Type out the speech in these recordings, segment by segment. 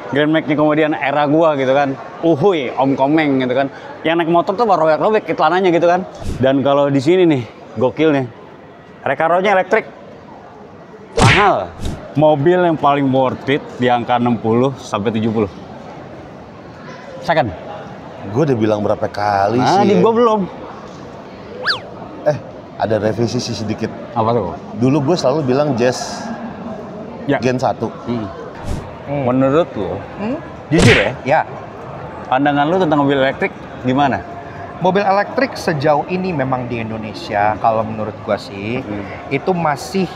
Grand Max nih kemudian era gua gitu kan. Uhuy, Om Komeng gitu kan. Yang naik motor tuh baru robek ke celananya gitu kan. Dan kalau di sini nih, gokil nih. Recaro-nya elektrik. Mahal. Mobil yang paling worth it di angka 60 sampai 70. Second. Gue udah bilang berapa kali Nah, sih. di gua belum. Ada revisi sih sedikit. Apa tuh? Dulu gue selalu bilang Jazz Gen 1. Menurut lo, jujur ya, Ya, pandangan lu tentang mobil elektrik gimana? mobil elektrik sejauh ini memang di Indonesia, kalau menurut gua sih, itu masih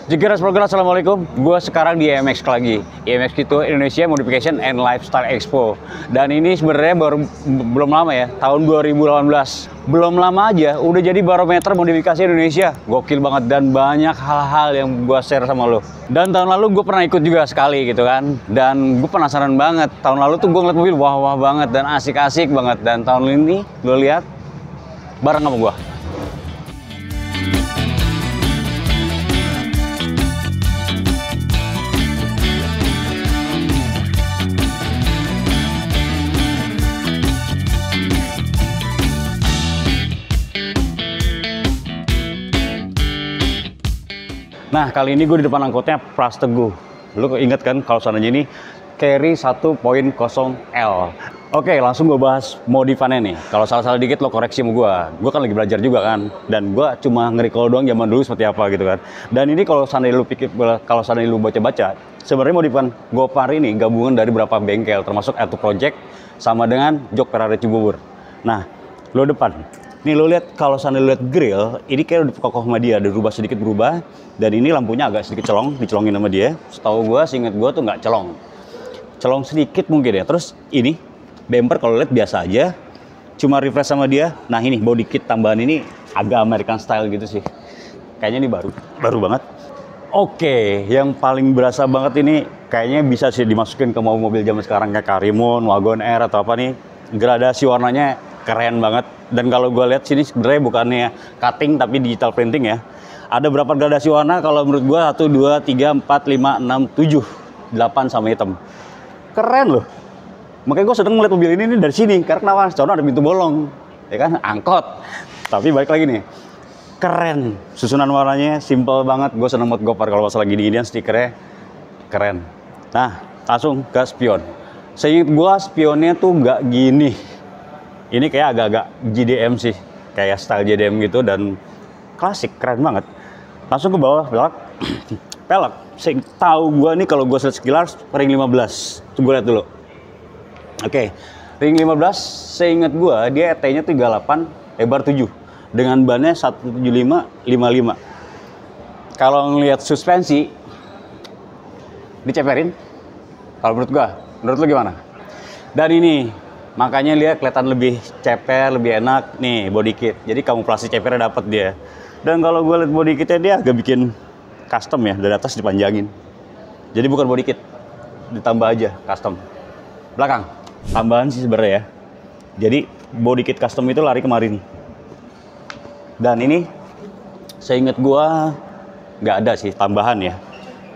Jikiras Progress, assalamualaikum. Gue sekarang di IMX lagi. IMX itu Indonesia Modification and Lifestyle Expo. Dan ini sebenarnya belum lama ya, tahun 2018. Belum lama aja, udah jadi barometer modifikasi Indonesia. Gokil banget dan banyak hal-hal yang gue share sama lo. Dan tahun lalu gue pernah ikut juga sekali gitu kan. Dan gue penasaran banget. Tahun lalu tuh gue ngeliat mobil wah-wah banget dan asik-asik banget. Dan tahun ini lo lihat bareng sama gue. Nah, kali ini gue di depan angkotnya Pras Teguh. Lu inget kan kalau sananya ini Carry 1.0L. Oke, langsung gue bahas modifannya nih. Kalau salah-salah dikit lo koreksi sama gue. Gue kan lagi belajar juga kan. Dan gue cuma nge-recall doang zaman dulu seperti apa gitu kan. Dan ini kalau seandainya lu baca-baca, sebenarnya modifan Gopar ini gabungan dari beberapa bengkel, termasuk Auto Project sama dengan Jok Ferrari Cibubur. Nah, lo depan. Nih lo lihat kalau sana lo lihat grill, ini kayak udah kokoh sama dia, ada sedikit berubah. Dan ini lampunya agak sedikit dicolongin sama dia. Setahu gue, seinget gue tuh nggak celong sedikit mungkin ya. Terus ini bumper kalau lihat biasa aja, cuma refresh sama dia. Nah ini body kit tambahan ini agak American style gitu sih. Kayaknya ini baru banget. Oke, yang paling berasa banget ini kayaknya bisa sih dimasukin ke mobil zaman sekarang kayak Karimun, Wagon R atau apa nih. Gradasi warnanya keren banget. Dan kalau gue lihat sini sebenarnya bukannya cutting tapi digital printing ya. Ada berapa gradasi warna? Kalau menurut gue 1, 2, 3, 4, 5, 6, 7, 8 sama hitam. Keren loh. Makanya gue sedang melihat mobil ini dari sini. Karena kenapa? Soalnya ada pintu bolong, ya kan? Angkot. Tapi balik lagi nih, keren. Susunan warnanya simple banget. Gue seneng banget Gopar kalau masalah gini-ginian, stikernya keren. Nah, langsung ke spion. Seingat gue spionnya tuh nggak gini. Ini kayak agak-agak JDM sih, kayak style JDM gitu dan klasik, keren banget. Langsung ke bawah, pelek. Tahu gue nih kalau gue lihat sekilas ring 15. Coba lihat dulu. Oke, ring 15 seingat gue dia ET-nya 38, lebar 7 dengan bannya 175/55. Kalau ngelihat suspensi diceperin, kalau menurut lu gimana? Dan ini makanya dia kelihatan lebih ceper, lebih enak nih body kit. Jadi kamuflase cepernya dapat dia. Dan kalau gue lihat body kitnya dia agak bikin custom ya, dari atas dipanjangin. Jadi bukan body kit, ditambah aja custom. Belakang, tambahan sih sebenarnya ya. Jadi body kit custom itu lari kemarin. Dan ini seingat gue nggak ada sih tambahan ya.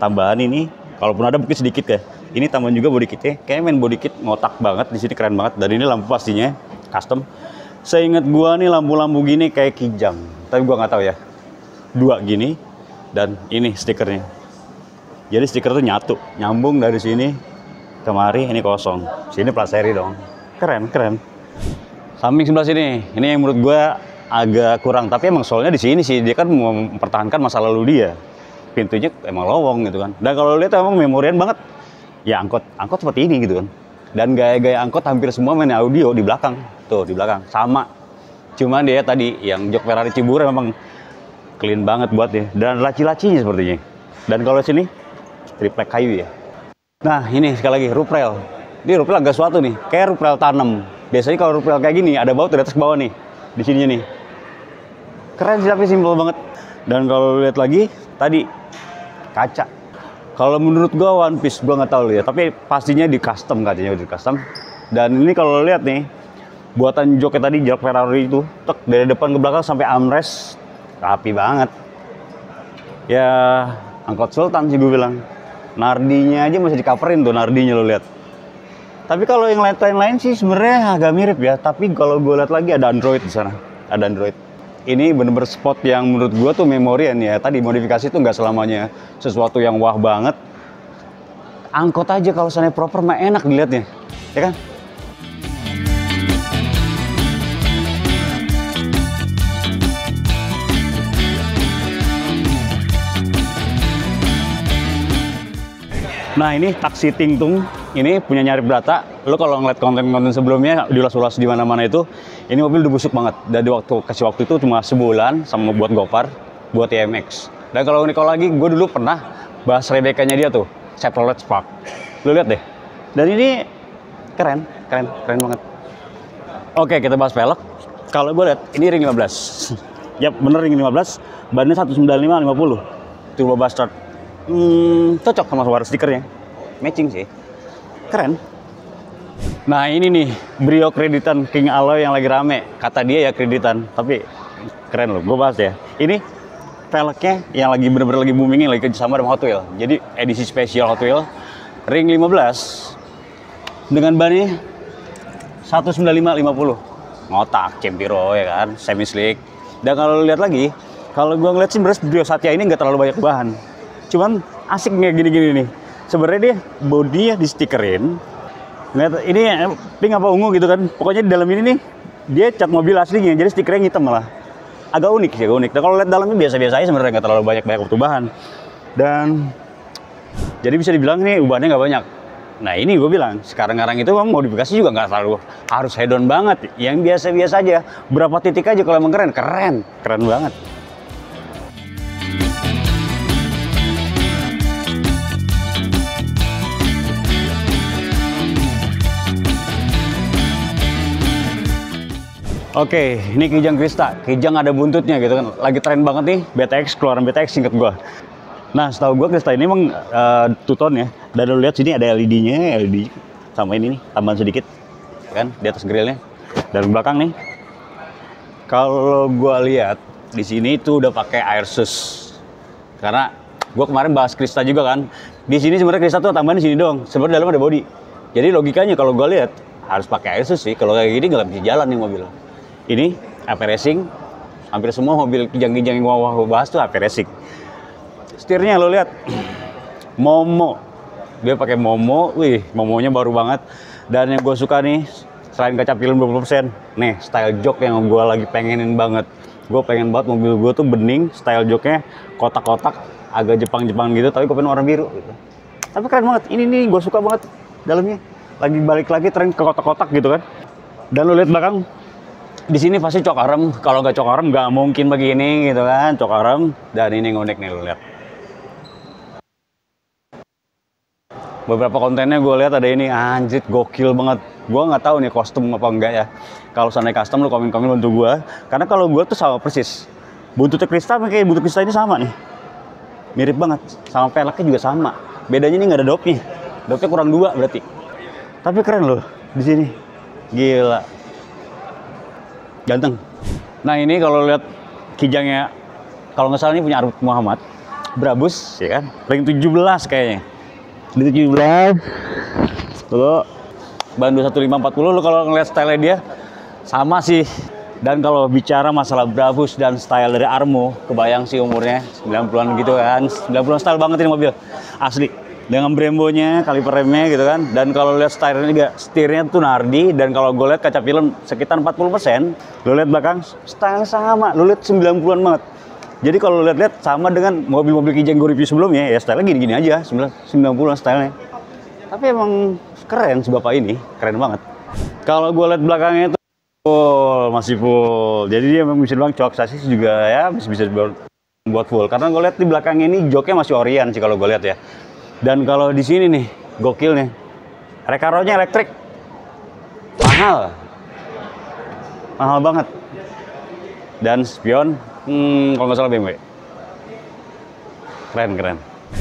Tambahan ini, kalaupun ada mungkin sedikit ya. Ini tambahan juga body kitnya, kayaknya main body kit ngotak banget di sini, keren banget. Dan ini lampu pastinya custom. Seingat gua nih lampu-lampu gini kayak Kijang, tapi gua nggak tahu ya. 2 gini dan ini stikernya. Jadi stiker tuh nyambung dari sini kemari, ini kosong. Sini plat seri dong. Keren. Samping sebelah sini, ini yang menurut gua agak kurang, tapi emang soalnya di sini sih dia kan mau mempertahankan masa lalu dia. Pintunya emang lowong gitu kan. Dan kalau lihat emang memorian banget. Ya angkot seperti ini gitu kan. Dan gaya-gaya angkot hampir semua main audio di belakang. Tuh di belakang sama. Cuman dia tadi yang jok Ferrari Cibubur memang clean banget buat dia. Dan laci-lacinya sepertinya. Dan kalau sini triplek kayu ya. Nah ini sekali lagi roof rail. Ini roof rail agak suatu nih. Kayak roof rail tanam. Biasanya kalau roof rail kayak gini ada baut dari atas ke bawah nih. Di sininya nih. Keren sih tapi simple banget. Dan kalau lihat lagi tadi kaca. Kalau menurut gua One Piece, gua nggak tahu ya, tapi pastinya di custom katanya, di custom. Dan ini kalau lihat nih, buatan joknya tadi, jok Ferrari itu, tek dari depan ke belakang sampai armrest, rapi banget. Ya, angkot Sultan sih gue bilang. Nardinya aja masih di-coverin tuh, nardinya lo lihat. Tapi kalau yang lain-lain sih sebenarnya agak mirip ya, tapi kalau gue lihat lagi ada Android di sana, ada Android. Ini bener-bener spot yang menurut gue tuh memorian ya. Tadi modifikasi tuh nggak selamanya sesuatu yang wah banget. Angkot aja kalau sana proper mah enak dilihatnya, ya kan? Nah ini taksi Tingtung, ini punya Nyarip Data. Lo kalau ngeliat konten-konten sebelumnya diulas-ulas di mana-mana itu, ini mobil udah busuk banget. Dan kasih waktu itu cuma sebulan sama buat Gopar, buat IMX. Dan kalau unik lagi, gue dulu pernah bahas Rebecca-nya dia tuh, Chevrolet Spark. Lo lihat deh. Dan ini keren banget. Oke, kita bahas velg. Kalau gue lihat, ini ring 15. Yap, bener ring 15. Bannya 195/50. Turbo Bastard. Cocok sama warna stikernya, matching sih, keren. Nah ini nih Brio kreditan King Alloy yang lagi rame, kata dia ya kreditan, tapi keren loh, gue bahas ya. Ini velgnya yang lagi bener-bener lagi booming, lagi kerjasama sama Hot Wheels, jadi edisi spesial Hot Wheels, ring 15 dengan bannya 195/50, ngotak, Cempiro ya kan, semi slick. Dan kalau lihat lagi, kalau gue ngeliat sih beres Brio Satya ini nggak terlalu banyak bahan. Cuman asik nih gini-gini nih. Sebenarnya dia bodinya di stikerin. Lihat ini pink apa ungu gitu kan. Pokoknya di dalam ini nih dia cat mobil aslinya. Jadi stikernya hitam malah. Agak unik sih, agak unik. Dan kalau lihat dalamnya biasa-biasa aja sebenarnya, nggak terlalu banyak bahan. Dan jadi bisa dibilang nih ubahannya nggak banyak. Nah ini gue bilang sekarang-karang itu modifikasi juga nggak terlalu harus head on banget. Yang biasa-biasa aja. Berapa titik aja kalau emang keren banget. Oke, ini Kijang Krista. Kijang ada buntutnya gitu kan. Lagi tren banget nih BTX, keluaran BTX singkat gua. Nah, setahu gua Krista ini emang two-tone ya. Dan lu lihat sini ada LED-nya, LED sama ini nih, tambahan sedikit kan di atas grillnya. Dan belakang nih. Kalau gua lihat di sini tuh udah pakai Airsus. Karena gua kemarin bahas Krista juga kan. Di sini sebenarnya Krista tuh tambahan di sini dong. Sebenarnya dalam ada body. Jadi logikanya kalau gua lihat harus pakai Airsus sih. Kalau kayak gini nggak bisa jalan nih mobil. Ini AP Racing, hampir semua mobil kijang-kijang yang gua bahas tuh AP Racing. Setirnya lo lihat, Momo, dia pakai Momo, wih Momonya baru banget. Dan yang gue suka nih, selain kaca film 20%, nih style jok yang gue lagi pengenin banget. Gue pengen banget mobil gue tuh bening, style joknya kotak-kotak, agak Jepang-Jepang gitu, tapi gue pengen warna biru gitu. Tapi keren banget, ini nih gue suka banget dalamnya. Lagi balik lagi tren ke kotak-kotak gitu kan. Dan lo lihat belakang. Di sini pasti cok arem, kalau nggak cok arem nggak mungkin begini gitu kan, cok arem. Dan ini unik nih lo lihat. Beberapa kontennya gue lihat ada ini, anjir gokil banget. Gue nggak tahu nih kostum apa enggak ya. Kalau sana custom lo komen-komen bantu gue, karena kalau gue tuh sama persis. Buntutnya Krista kayak buntut Krista ini sama nih, mirip banget. Sama velgnya juga sama. Bedanya ini nggak ada dopnya, dopnya kurang 2 berarti. Tapi keren loh di sini, gila. Ganteng. Nah ini kalau lihat kijangnya, kalau nggak salah ini punya Arif Muhammad, Brabus ya kan, ring 17 kayaknya. Di 17, tuh ban 215/40. Lo kalau ngeliat style dia sama sih. Dan kalau bicara masalah Brabus dan style dari Armo, kebayang sih umurnya 90-an gitu kan, 90-an style banget ini mobil asli. Dengan Brembo-nya, kaliper remnya gitu kan. Dan kalau lihat stylenya juga, setirnya tuh Nardi. Dan kalau gue lihat kaca film sekitar 40%, lo lihat belakang, style sama. Lo lihat 90-an banget. Jadi kalau lihat-lihat sama dengan mobil-mobil kijang gue review sebelumnya, ya style gini-gini aja, 90-an stylenya. Tapi emang keren si bapak ini, keren banget. Kalau gue lihat belakangnya itu full, masih full. Jadi dia memang bisa bilang cok sasis juga ya, bisa buat full. Karena gue lihat di belakang ini joknya masih Orion sih kalau gue lihat ya. Dan kalau di sini nih, gokil nih. Recaro-nya elektrik. Mahal banget. Dan spion, kalau nggak salah BMW. Keren.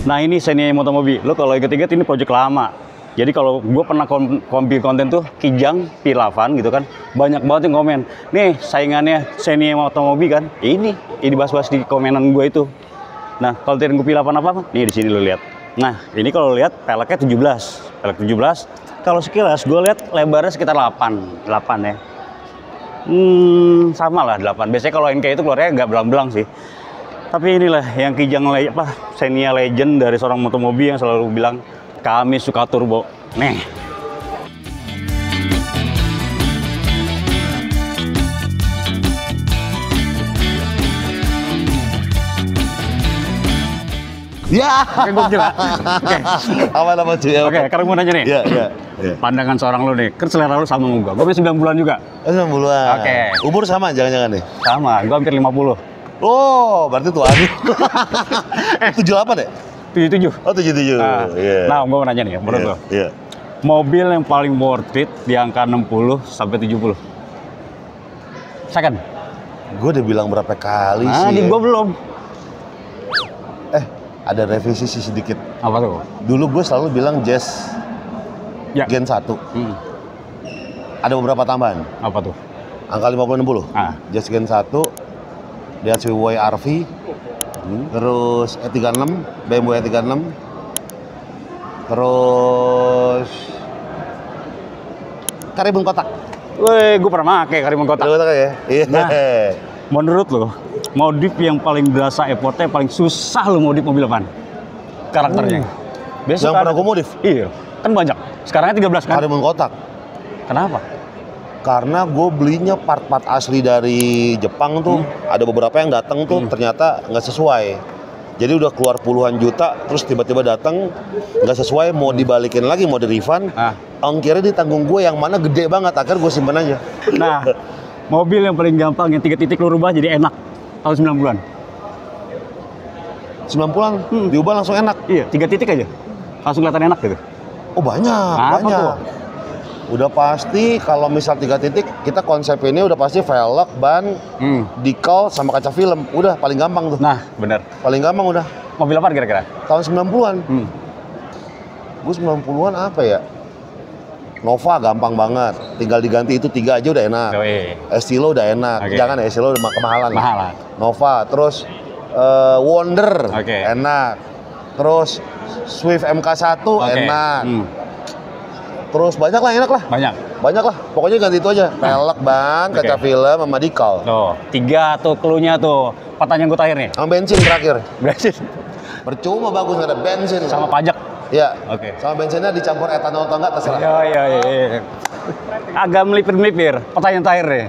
Nah ini Xenia Motomobi. Lo kalau inget-inget ini project lama. Jadi kalau gue pernah bikin konten tuh Kijang P8 gitu kan, banyak banget yang komen. Nih saingannya Xenia Motomobi kan, ini bahas-bahas di komenan gue itu. Nah kalau tadi gue P8 apa? Nih di sini lo lihat. Nah ini kalau lihat peleknya 17, pelek 17. Kalau sekilas gue lihat lebarnya sekitar 8 ya. Sama lah 8. Biasanya kalau NK itu keluarnya nggak belang-belang sih. Tapi inilah yang Kijang Xenia Legend dari seorang Motomobi yang selalu bilang kami suka turbo. Nih. Ya. Oke, gokil lah. Oke. Apa cuy? Oke, sekarang mau nanya nih. Iya. Pandangan seorang lo nih, kan selera lo sama sama gue masih 9 bulan juga. 9 bulan. Oke. Umur sama jangan-jangan nih? Sama, gue hampir 50. Oh, berarti tuan. 78 ya? 77. Oh, 77. Iya. Nah, gue mau nanya nih, menurut lo. Iya. Mobil yang paling worth it di angka 60 sampai 70. Second. Gue udah bilang berapa kali Nah, sih. di gue belum. Ada revisi sih sedikit. Apa tuh? Dulu gue selalu bilang Jazz Ya. Gen 1. Ada beberapa tambahan. Apa tuh? Angka 50-60. Jazz Gen 1, DHW RV, terus E36, BMW E36, terus Karimun kotak. Weh, gue pernah pakai Karimun kotak. Karimun kotak ya? Iya. Nah, menurut lo, modif yang paling berasa effortnya paling susah lo modif mobil apaan? Karakternya. Yang pernah gue modif? Iya, kan banyak. Sekarangnya 13 kan? Karimun kotak. Kenapa? Karena gue belinya part-part asli dari Jepang tuh, ada beberapa yang datang tuh ternyata nggak sesuai. Jadi udah keluar puluhan juta, terus tiba-tiba datang nggak sesuai, mau dibalikin lagi, mau di refund, ongkirnya ditanggung gue yang mana gede banget, akhirnya gue simpen aja. Nah, mobil yang paling gampang yang 3 titik lo rubah jadi enak tahun 90-an. 90-an diubah langsung enak. Iya, 3 titik aja. Langsung kelihatan enak gitu. Oh banyak, Apa banyak. tuh? Udah pasti kalau misal 3 titik, kita konsep ini udah pasti velg, ban, decal, sama kaca film. Udah paling gampang tuh. Nah, bener. Paling gampang udah. Mobil apa kira-kira? Tahun 90-an. Gue 90-an apa ya? Nova gampang banget. Tinggal diganti itu 3 aja udah enak. Estilo udah enak. Jangan ya, Estilo udah kemahalan. Mahalan. Nova, terus Wonder enak. Terus Swift MK1 enak. Terus banyak lah, enak lah. Banyak lah. Pokoknya ganti itu aja. Pelek, ban, kaca film, sama decal. Tuh, 3 tuh cluenya tuh. Pertanyaan gue terakhir nih. Sama bensin terakhir. Bensin. Percuma bagus, nggak ada bensin. Sama pajak. Iya. Oke. Sama bensinnya dicampur etanol atau enggak terserah. Iya. Agak melipir-melipir. Pertanyaan terakhir nih.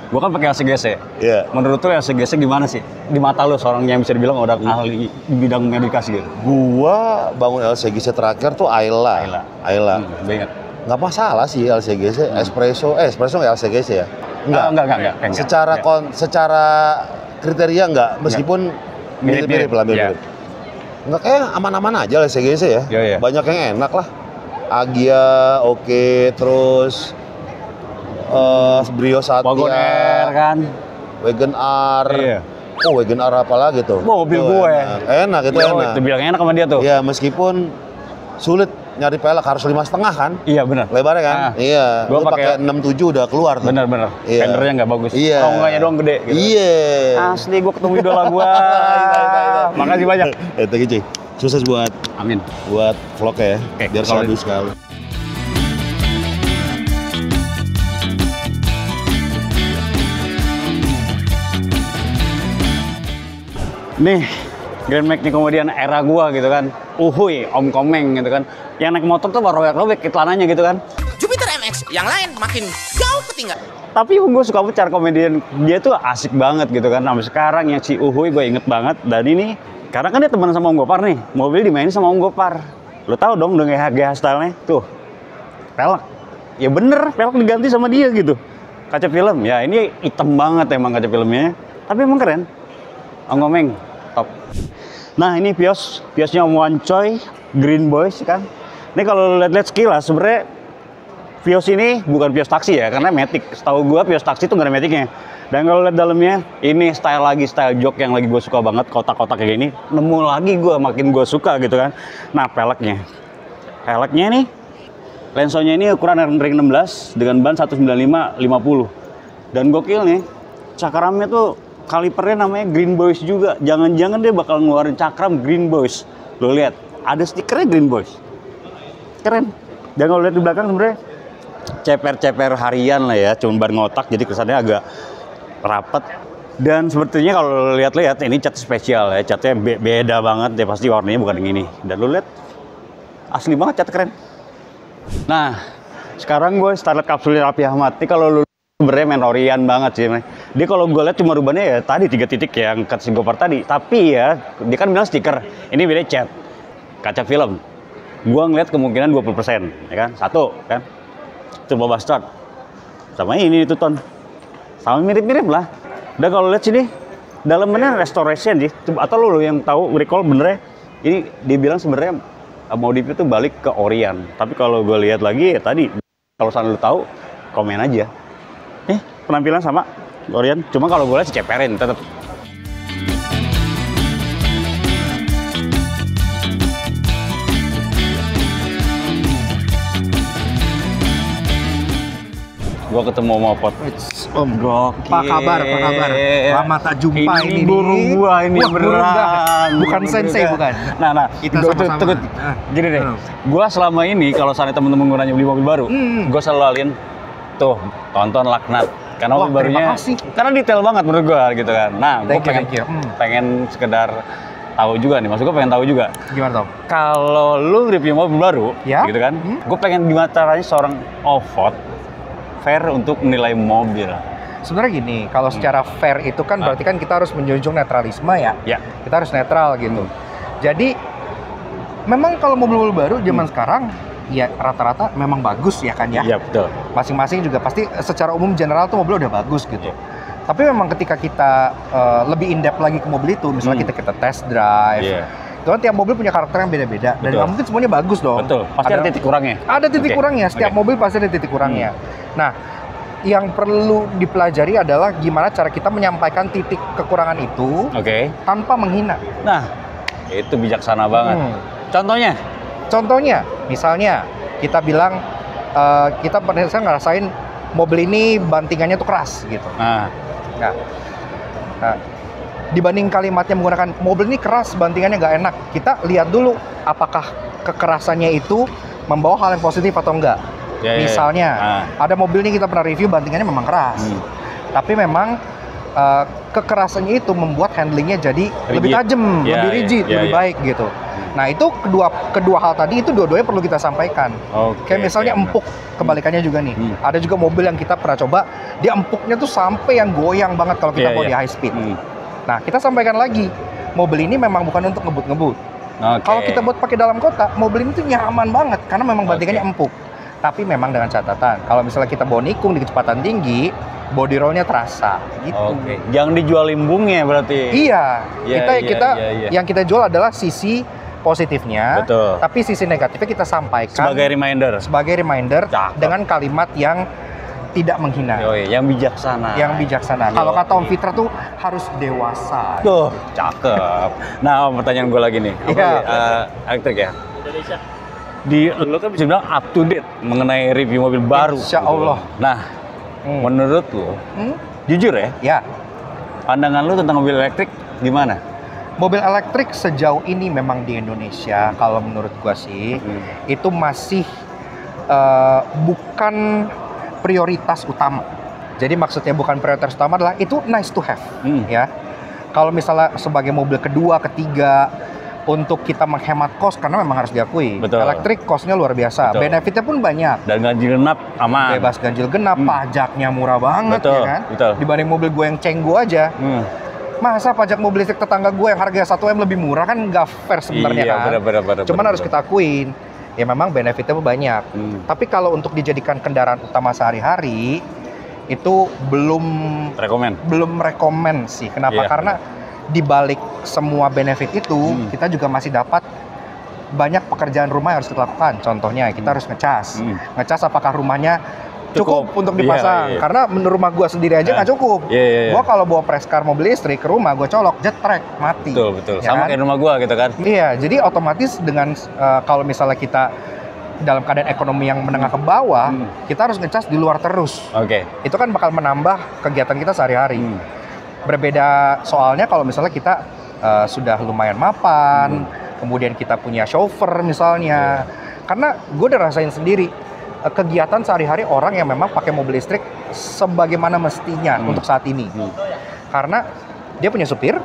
Gue kan pakai LCGC. Iya. Menurut lo LCGC gimana sih? Di mata lo seorang yang bisa dibilang udah ahli di bidang medikasi gitu. Gua bangun LCGC terakhir tuh Ayla. Banget. Nggak masalah sih LCGC, espresso nggak LCGC ya? Enggak. Secara kriteria enggak, meskipun mirip-mirip lah, mirip. Enggak, kayak aman-aman aja LCGC ya. Iya. Banyak yang enak lah. Agia, oke, terus Brio Satya, Wagon R kan. Wagon R. Iya. Oh, Wagon R apa lagi tuh? Mobil tuh gue. Enak itu enak. Itu bilang enak sama dia tuh. Iya, meskipun sulit nyari pelek, harus 5,5 kan? Iya benar. Lebarnya kan? Iya. Gua Lu pakai 67 udah keluar tuh. Bener. Iya. Fendernya nggak bagus. Iya. Ronganya doang gede. Gitu. Iya. Asli gue ketemu idola gue. Makasih banyak. Thank you, cuy. Sukses buat Amin. Buat vlog ya. Oke, Biar selalu sekali. Nih, Grand Max nih kemudian era gua gitu kan. Uhuy, Om Komeng gitu kan. Yang naik motor tuh baru robek celananya gitu kan. Jupiter MX, yang lain makin jauh ketinggalan. Tapi gue suka cara komedian dia tuh asik banget gitu kan. Sampai sekarang yang si Uhuy gue inget banget. Dan ini, karena kan dia teman sama Om Gopar nih. Mobil dimainin sama Om Gopar. Lo tau dong dengan GH stylenya. Tuh, pelek. Ya bener, pelek diganti sama dia gitu. Kaca film, ya ini hitam banget emang kaca filmnya. Tapi emang keren. Om Komeng, top. Nah ini Viosnya Om Wancoy, Green Boys kan. Ini kalau lihat-lihat sekilas sebenarnya Vios ini bukan Vios taksi ya, karena matic. Setahu gua Vios taksi itu nggak ada maticnya. Dan kalau lihat dalamnya, ini style jok yang lagi gue suka banget, kotak-kotak kayak gini. Nemu lagi gue, makin gue suka gitu kan. Nah, peleknya nih, lensonya ini ukuran ring 16 dengan ban 195/50. Dan gokil nih, cakramnya tuh kalipernya namanya Green Boys juga. Jangan-jangan dia bakal ngeluarin cakram Green Boys. Lo lihat, ada stikernya Green Boys. Keren. Dan kalau lihat di belakang sebenarnya ceper-ceper harian lah ya, cuma ban ngotak jadi kesannya agak rapat. Dan sepertinya kalau lihat-lihat ini cat spesial ya, catnya beda banget ya, pasti warnanya bukan yang ini. Dan lu lihat asli banget, cat keren. Nah, sekarang gue start kapsul Raffi Ahmad. Ini kalau lu sebenarnya Mandalorian banget sih. Dia kalau gue lihat cuma rubahnya ya tadi 3 titik yang cut si Gopar tadi. Tapi ya dia kan bilang stiker, ini beda cat. Kaca film. Gue ngeliat kemungkinan 20%, ya kan? Satu kan. Turbo Bastard. Sama ini itu ton. Sama mirip-mirip lah. Dan kalau lihat sini, dalamnya restoration sih. Atau lo yang tahu recall benernya, ini dibilang sebenarnya modif itu balik ke Orion. Tapi kalau gue lihat lagi ya tadi, kalau sana lo tahu, komen aja. Penampilan sama Orion. Cuma kalau gue lihat ceperin tetap. Gua ketemu Mopot. Om, apa kabar? Lama tak jumpa ini. Guru gua ini beneran. Bukan sensei bukan. Nah, Kita sama-sama. Gini deh. Gua selama ini kalau sana temen-temen gua nanya beli mobil baru, gua selalu alin tuh tonton Laknat. Karena mobil barunya, karena detail banget menurut gua gitu kan. Nah, gua pengen sekedar tahu juga nih, maksud gue pengen tahu juga. Gimana Tom? Kalau lu review mobil baru, ya? gitu kan, gue pengen gimana caranya seorang off-road fair untuk menilai mobil. Sebenarnya gini, kalau secara fair itu kan berarti kan kita harus menjunjung netralisme ya. Ya. Kita harus netral gitu. Jadi memang kalau mobil-mobil baru zaman sekarang ya rata-rata memang bagus ya kan ya. Iya betul. Masing-masing juga pasti secara umum general tuh mobil udah bagus gitu. Tapi memang ketika kita lebih in-depth lagi ke mobil itu, misalnya kita test drive, itu kan tiap mobil punya karakter yang beda-beda. Dan nggak mungkin semuanya bagus dong. Betul, pasti ada titik kurangnya. Ada titik kurangnya, setiap mobil pasti ada titik kurangnya. Nah, yang perlu dipelajari adalah gimana cara kita menyampaikan titik kekurangan itu tanpa menghina. Nah, itu bijaksana banget. Contohnya, misalnya kita bilang, kita pernah ngerasain mobil ini bantingannya tuh keras gitu. Nah, dibanding kalimatnya menggunakan mobil ini keras, bantingannya nggak enak, kita lihat dulu apakah kekerasannya itu membawa hal yang positif atau enggak. Misalnya, ada mobil ini kita pernah review bantingannya memang keras, tapi memang kekerasannya itu membuat handlingnya jadi lebih tajam, lebih rigid, lebih baik gitu. Nah itu kedua hal tadi itu dua-duanya perlu kita sampaikan. Kayak misalnya empuk, kebalikannya juga nih. Ada juga mobil yang kita pernah coba, dia empuknya tuh sampai yang goyang banget kalau kita mau di high speed. Nah kita sampaikan lagi, mobil ini memang bukan untuk ngebut-ngebut. Kalau kita buat pakai dalam kota, mobil ini tuh nyaman banget karena memang bantingannya empuk. Tapi memang dengan catatan, kalau misalnya kita bawa nikung di kecepatan tinggi, body roll-nya terasa gitu. Jangan dijual limbungnya berarti. Iya. Yang kita jual adalah sisi positifnya, tapi sisi negatifnya kita sampaikan sebagai reminder dengan kalimat yang tidak menghina. Yang bijaksana. Kalau kata Om Fitra tuh harus dewasa. Tuh, cakep. Nah, pertanyaan gue lagi nih. Elektrik ya? Lo kan bisa bilang up to date mengenai review mobil baru. Insya Allah. Nah, menurut lo, jujur ya? Pandangan lo tentang mobil elektrik gimana? Mobil elektrik sejauh ini memang di Indonesia, kalau menurut gua sih, itu masih bukan prioritas utama. Jadi maksudnya bukan prioritas utama adalah itu nice to have, ya. Kalau misalnya sebagai mobil kedua, ketiga, untuk kita menghemat kos, karena memang harus diakui, elektrik kosnya luar biasa, benefitnya pun banyak. Dan ganjil genap aman. Bebas ganjil genap, pajaknya murah banget ya kan. Dibanding mobil gue yang cenggu aja. Masa pajak mobil listrik tetangga gue yang harga 1M lebih murah kan nggak fair sebenarnya kan. Cuman harus kita akuin, ya memang benefitnya banyak. Tapi kalau untuk dijadikan kendaraan utama sehari-hari, itu belum rekomen sih. Kenapa? Karena di balik semua benefit itu, kita juga masih dapat banyak pekerjaan rumah yang harus kita lakukan. Contohnya kita harus ngecas. Ngecas apakah rumahnya cukup untuk dipasang? Karena menurut rumah gua sendiri aja nggak cukup. Gua kalau bawa press car mobil listrik ke rumah, gua colok jetrek mati. Betul. Ya Sama kan? kayak rumah gua gitu kan. Iya, jadi otomatis dengan kalau misalnya kita dalam keadaan ekonomi yang menengah ke bawah, kita harus ngecas di luar terus. Itu kan bakal menambah kegiatan kita sehari-hari. Berbeda soalnya kalau misalnya kita sudah lumayan mapan, kemudian kita punya chauffeur misalnya. Karena gue udah rasain sendiri kegiatan sehari-hari orang yang memang pakai mobil listrik sebagaimana mestinya untuk saat ini. Karena dia punya supir,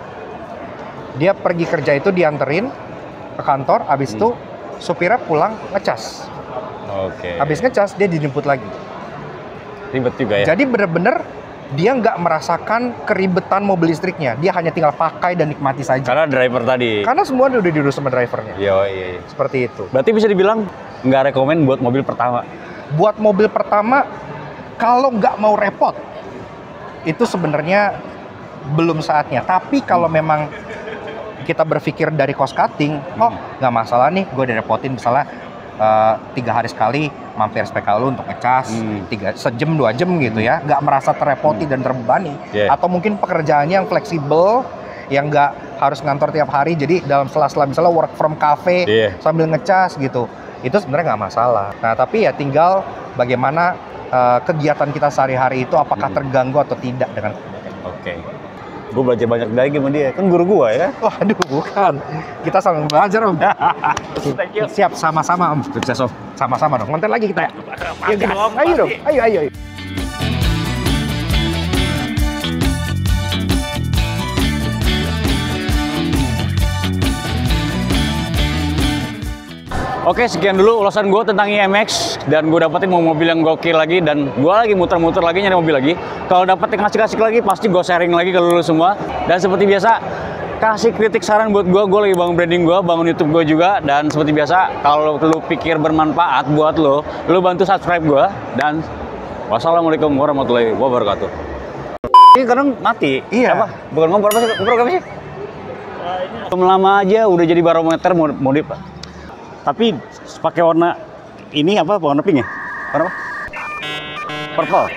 dia pergi kerja itu dianterin ke kantor, habis itu supirnya pulang ngecas. Habis ngecas dia dijemput lagi. Ribet juga ya. Jadi bener-bener dia nggak merasakan keribetan mobil listriknya. Dia hanya tinggal pakai dan nikmati saja. Karena driver tadi. Karena semua udah diurus sama drivernya. Iya. Seperti itu. Berarti bisa dibilang nggak rekomen buat mobil pertama. Buat mobil pertama, kalau nggak mau repot, itu sebenarnya belum saatnya. Tapi kalau memang kita berpikir dari cost cutting, nggak masalah nih, gue direpotin misalnya 3 hari sekali mampir SPKLU untuk ngecas, sejam 2 jam gitu ya, nggak merasa terrepoti dan terbebani. Atau mungkin pekerjaannya yang fleksibel, yang nggak harus ngantor tiap hari, jadi dalam sela-sela misalnya work from cafe sambil ngecas gitu, itu sebenarnya nggak masalah. Nah tapi ya tinggal bagaimana kegiatan kita sehari-hari itu apakah terganggu atau tidak dengan. Gue belajar banyak lagi sama dia, kan guru gue ya. Waduh, bukan. Kita sama belajar, Om. Siap, sama-sama, Om. Sukses, Om. Sama-sama dong. Konten lagi kita ya. Ayo dong. Ayo. Oke, sekian dulu ulasan gue tentang IMX, dan gue dapetin mau mobil yang gokil lagi, dan gue lagi muter-muter lagi nyari mobil lagi. Kalau dapet yang kasih lagi, pasti gue sharing lagi ke lu semua. Dan seperti biasa, kasih kritik saran buat gue lagi bangun branding gue, bangun YouTube gue juga. Dan seperti biasa, kalau lu pikir bermanfaat buat lu bantu subscribe gue. Dan wassalamualaikum warahmatullahi wabarakatuh. Ini kadang mati. Iya. Apa? Bukan ngobrol apa sih? Lama aja udah jadi barometer modif. Tapi pakai warna ini apa? Warna pink ya? Warna apa? Purple.